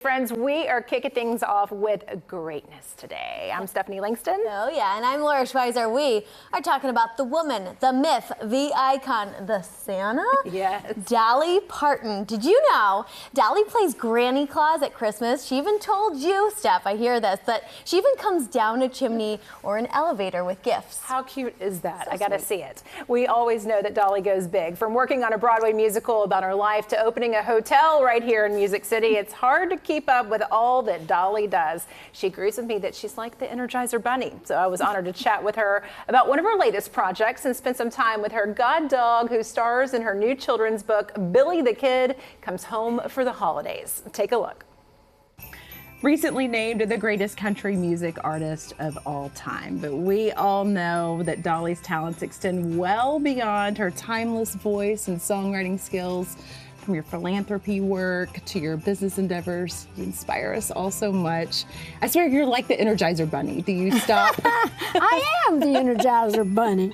Friends, we are kicking things off with greatness today. I'm Stephanie Langston. Oh yeah, and I'm Laura Schweizer. We are talking about the woman, the myth, the icon, the Santa? Yes. Dolly Parton. Did you know Dolly plays Granny Claus at Christmas? She even told you, Steph, I hear this, that she even comes down a chimney or an elevator with gifts. How cute is that? So I gotta sweet. see it. We always know that Dolly goes big. From working on a Broadway musical about her life to opening a hotel right here in Music City, it's hard to keep up with all that Dolly does. She agrees with me that she's like the Energizer Bunny. So I was honored to chat with her about one of her latest projects and spend some time with her god dog, who stars in her new children's book, Billy the Kid Comes Home for the Holidays. Take a look. Recently named the greatest country music artist of all time. But we all know that Dolly's talents extend well beyond her timeless voice and songwriting skills. From your philanthropy work to your business endeavors, you inspire us all so much. I swear you're like the Energizer Bunny. Do you stop? I am the Energizer Bunny.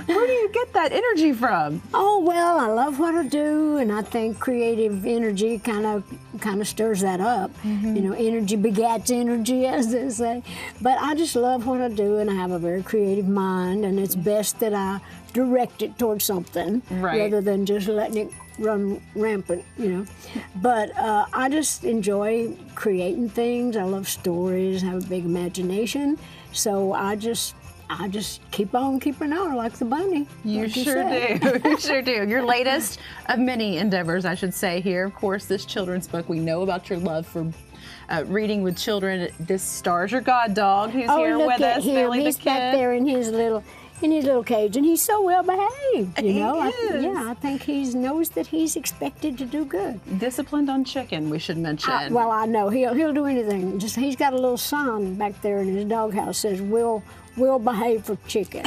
Where do you get that energy from? Oh, well, I love what I do, and I think creative energy kind of stirs that up. You know, energy begets energy, as they say. But I just love what I do, and I have a very creative mind, and it's best that I direct it towards something rather than just letting it run rampant, you know. But I just enjoy creating things. I love stories, I have a big imagination. So I just keep on keeping on like the bunny. You sure do. You sure do. Your latest of many endeavors, I should say here. Of course, this children's book. We know about your love for reading with children. This stars your god dog, who's here with us, Billy the Kid. Back there in his little cage, and he's so well behaved. You know, I think he knows that he's expected to do good. Disciplined on chicken, we should mention. Well, I know he'll do anything. Just he's got a little sign back there in his doghouse says, "We'll behave for chicken.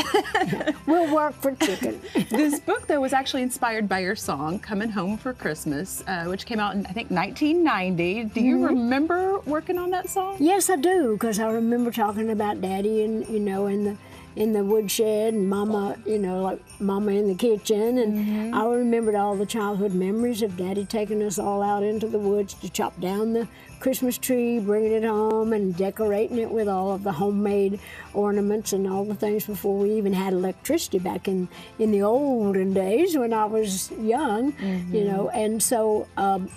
We'll work for chicken." This book, though, was actually inspired by your song "Coming Home for Christmas," which came out in, I think, 1990. Do you remember working on that song? Yes, I do, because I remember talking about Daddy and in the woodshed, and Mama, like Mama in the kitchen, and I remembered all the childhood memories of Daddy taking us all out into the woods to chop down the Christmas tree, bringing it home, and decorating it with all of the homemade ornaments and all the things before we even had electricity back in the olden days when I was young, and so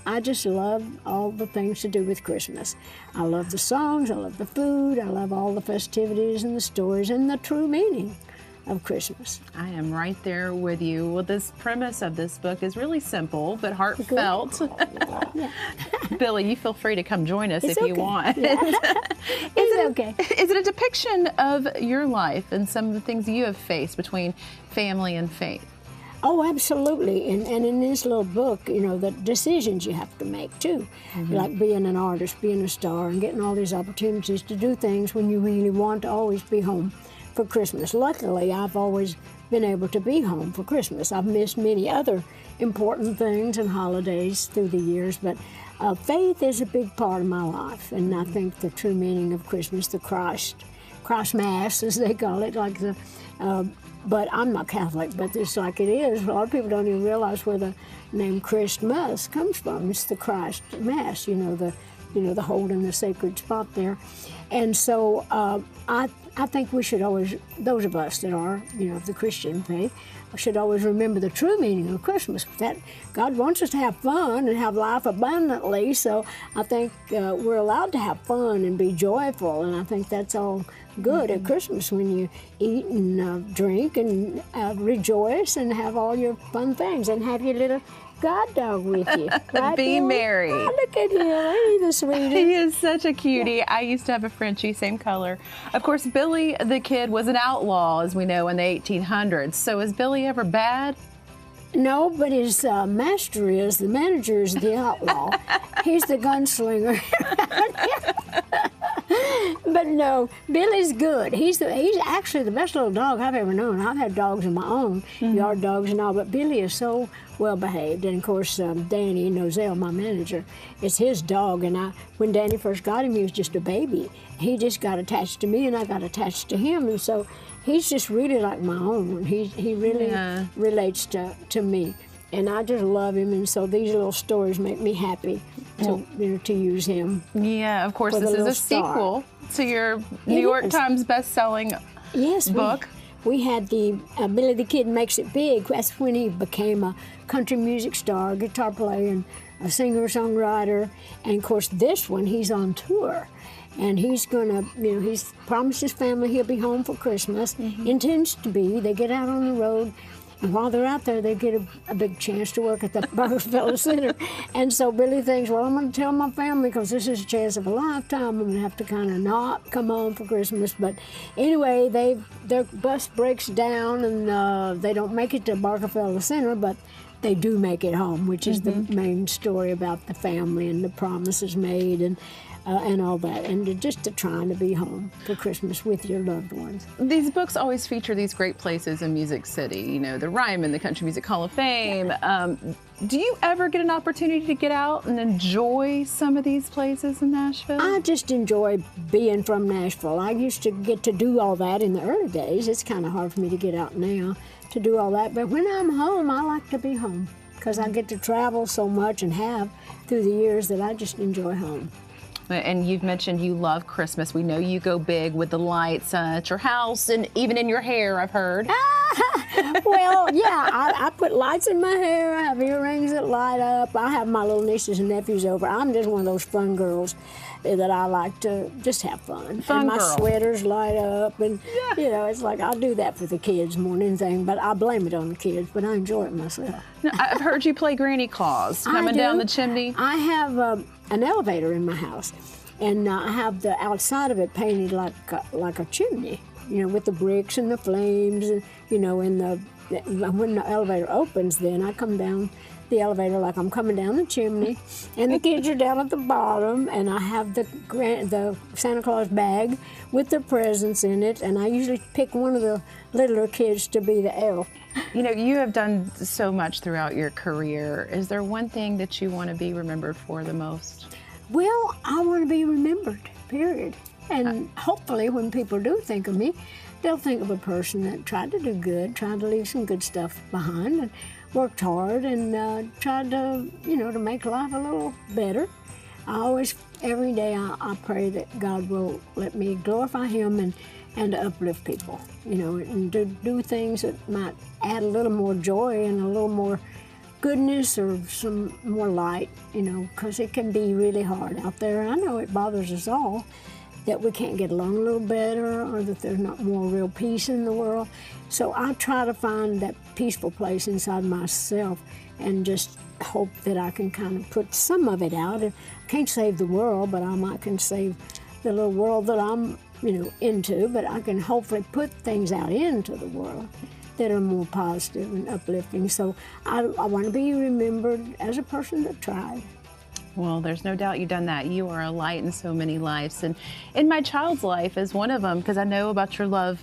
I just love all the things to do with Christmas. I love the songs, I love the food, I love all the festivities and the stories and the true meaning of Christmas. I am right there with you. Well, this premise of this book is really simple but heartfelt. Billy, you feel free to come join us if you want. It's okay. Is it a depiction of your life and some of the things you have faced between family and faith? Oh, absolutely. And in this little book, the decisions you have to make, too. Like being an artist, being a star, and getting all these opportunities to do things when you really want to always be home for Christmas. Luckily, I've always been able to be home for Christmas. I've missed many other important things and holidays through the years, but faith is a big part of my life, and I think the true meaning of Christmas, the Christ Mass, as they call it, like but I'm not Catholic, but it's like it is. A lot of people don't even realize where the name Christmas comes from. It's the Christ Mass, the holding the sacred spot there. And so I think we should always, those of us that are, of the Christian faith, should always remember the true meaning of Christmas, that God wants us to have fun and have life abundantly. So I think we're allowed to have fun and be joyful, and I think that's all good at Christmas, when you eat and drink and rejoice and have all your fun things and have your little god dog with you. Right, Be Billy? merry. Oh, look at him. Ain't he the sweetest? He is such a cutie. I used to have a Frenchie, same color. Of course, Billy the Kid was an outlaw, as we know, in the 1800s. So is Billy ever bad? No, but his master is, the manager is the outlaw. He's the gunslinger. But no, Billy's good. He's actually the best little dog I've ever known. I've had dogs of my own, yard dogs and all, but Billy is so well behaved. And of course, Danny Nozell, my manager, is his dog. And when Danny first got him, he was just a baby. He just got attached to me, and I got attached to him. And so he's just really like my own. He really relates to me. and I just love him, and so these little stories make me happy to to use him. Yeah, of course, For the this is little a star. sequel to your New York is. Times best-selling book. We had the Billy the Kid Makes It Big. That's when he became a country music star, guitar player, and a singer-songwriter. And of course, this one, he's on tour. And he's gonna, he's promised his family he'll be home for Christmas. Intends to be. They get out on the road. And while they're out there, they get a big chance to work at the Rockefeller Center. And so Billy thinks, well, I'm going to tell my family because this is a chance of a lifetime. I'm going to have to kind of not come home for Christmas. But anyway, their bus breaks down and they don't make it to Rockefeller Center, but they do make it home, which is the main story about the family and the promises made and all that, and just to trying to be home for Christmas with your loved ones. These books always feature these great places in Music City, the Ryman, the Country Music Hall of Fame. Do you ever get an opportunity to get out and enjoy some of these places in Nashville? I just enjoy being from Nashville. I used to get to do all that in the early days. It's kind of hard for me to get out now to do all that, but when I'm home, I like to be home because I get to travel so much and have through the years that I just enjoy home. And you've mentioned you love Christmas. We know you go big with the lights at your house and even in your hair, I've heard. Well, yeah, I put lights in my hair. I have earrings that light up. I have my little nieces and nephews over. I'm just one of those fun girls that I like to just have fun. Fun and my girl. sweaters light up, and it's like I'll do that for the kids more than anything. But I blame it on the kids, but I enjoy it myself. Now, I've heard you play Granny Claus coming down the chimney. I have an elevator in my house, and I have the outside of it painted like a chimney, with the bricks and the flames, and when the elevator opens, then I come down the elevator like I'm coming down the chimney, and the kids are down at the bottom, and I have the Santa Claus bag with the presents in it, and I usually pick one of the littler kids to be the elf. You have done so much throughout your career. Is there one thing that you want to be remembered for the most? Well, I want to be remembered, period. And hopefully when people do think of me, they'll think of a person that tried to do good, tried to leave some good stuff behind, and worked hard and tried to, to make life a little better. Every day I pray that God will let me glorify Him and uplift people, and to do things that might add a little more joy and a little more goodness or some more light, because it can be really hard out there. I know it bothers us all that we can't get along a little better or that there's not more real peace in the world. So I try to find that peaceful place inside myself and just hope that I can kind of put some of it out. I can't save the world, but I can save the little world that I'm, into, but I can hopefully put things out into the world that are more positive and uplifting. So I want to be remembered as a person that tried. Well, there's no doubt you've done that. You are a light in so many lives. And in my child's life is one of them, because I know about your love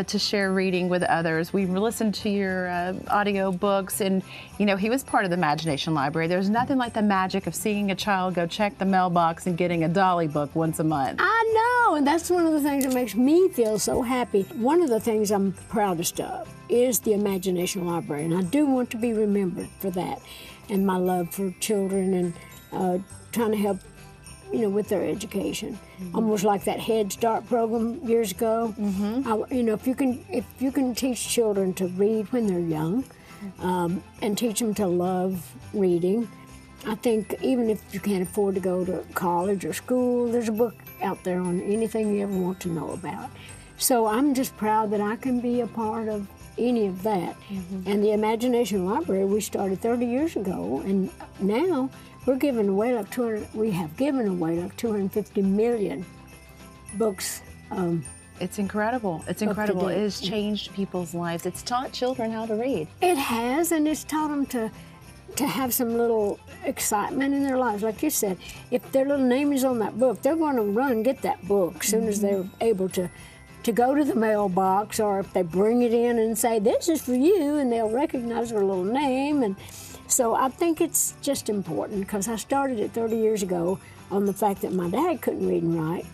to share reading with others. We listened to your audio books, and, he was part of the Imagination Library. There's nothing like the magic of seeing a child go check the mailbox and getting a Dolly book once a month. I know, and that's one of the things that makes me feel so happy. One of the things I'm proudest of is the Imagination Library, and I do want to be remembered for that, and my love for children and trying to help, with their education. Almost like that Head Start program years ago. If you can teach children to read when they're young, and teach them to love reading, I think even if you can't afford to go to college or school, there's a book out there on anything you ever want to know about. So I'm just proud that I can be a part of any of that. And the Imagination Library we started 30 years ago, and now we have given away like 250 million books. It's incredible. It's incredible. It has changed people's lives. It's taught children how to read. It has, and it's taught them to have some little excitement in their lives. Like you said, if their little name is on that book, they're going to run and get that book as soon as they're able to go to the mailbox, or if they bring it in and say, this is for you, and they'll recognize their little name. And so I think it's just important, because I started it 30 years ago on the fact that my dad couldn't read and write.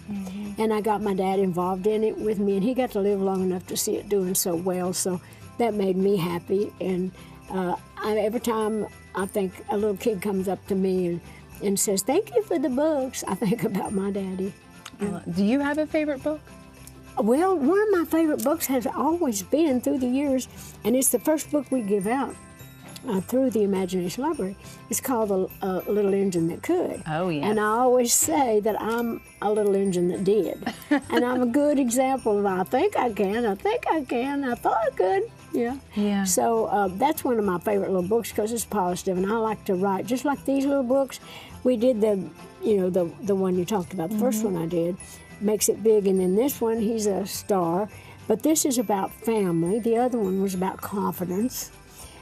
And I got my dad involved in it with me, and he got to live long enough to see it doing so well. So that made me happy. And Every time I think a little kid comes up to me and says, "Thank you for the books," I think about my daddy. Do you have a favorite book? Well, one of my favorite books has always been through the years, and it's the first book we give out through the Imagination Library. It's called A Little Engine That Could. Oh, yes. And I always say that I'm a little engine that did. And I'm a good example of I think I can, I thought I could. Yeah. Yeah. So that's one of my favorite little books because it's positive, and I like to write just like these little books. We did the one you talked about, the first one I did, Makes It Big, and then this one, he's a star. But this is about family. The other one was about confidence.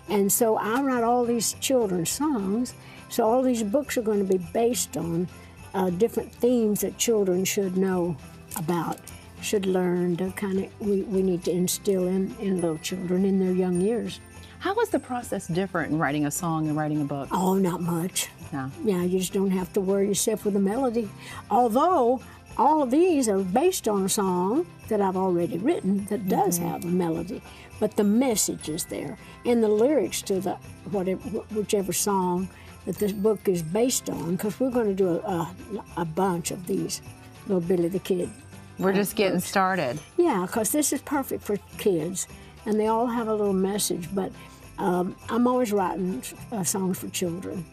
And so I write all these children's songs. So all these books are going to be based on different themes that children should know about, should learn to we need to instill in little children in their young years. How is the process different in writing a song and writing a book? Oh, not much. No. Yeah, you just don't have to worry yourself with a melody. Although all of these are based on a song that I've already written that does have a melody, but the message is there, and the lyrics to whichever song that this book is based on, because we're going to do a bunch of these little Billy the Kid. We're just getting books. started. Yeah, because this is perfect for kids, and they all have a little message, but I'm always writing songs for children,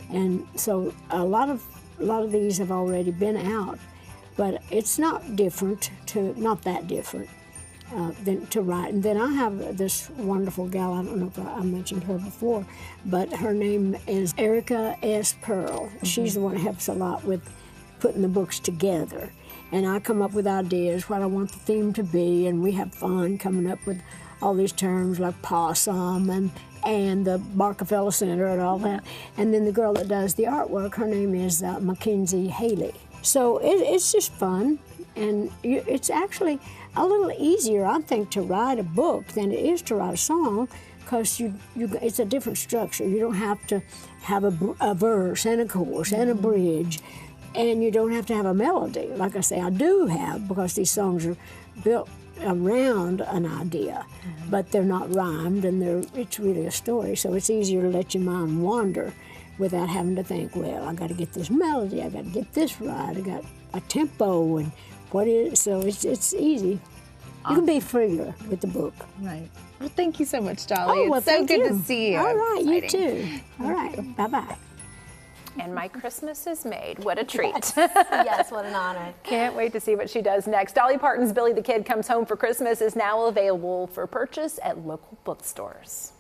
and so a lot of these have already been out. But it's not that different than to write. And then I have this wonderful gal, I don't know if I mentioned her before, but her name is Erica S. Pearl. She's the one that helps a lot with putting the books together. And I come up with ideas, what I want the theme to be, and we have fun coming up with all these terms like possum and the Rockefeller Center and all that. And then the girl that does the artwork, her name is Mackenzie Haley. So it's just fun, and it's actually a little easier, I think, to write a book than it is to write a song, because it's a different structure. You don't have to have a verse and a chorus and a bridge, and you don't have to have a melody. Like I say, I do have, because these songs are built around an idea, but they're not rhymed, and it's really a story, so it's easier to let your mind wander without having to think, well, I got to get this melody, I got to get this right, I got a tempo, and so it's easy. You can be freer with the book. Right. Well, thank you so much, Dolly. Oh, well, it's so thank good you. to see you. All right, you Exciting. too. All right, bye-bye. And my Christmas is made. What a treat. Yes, what an honor. Can't wait to see what she does next. Dolly Parton's Billy the Kid Comes Home for Christmas is now available for purchase at local bookstores.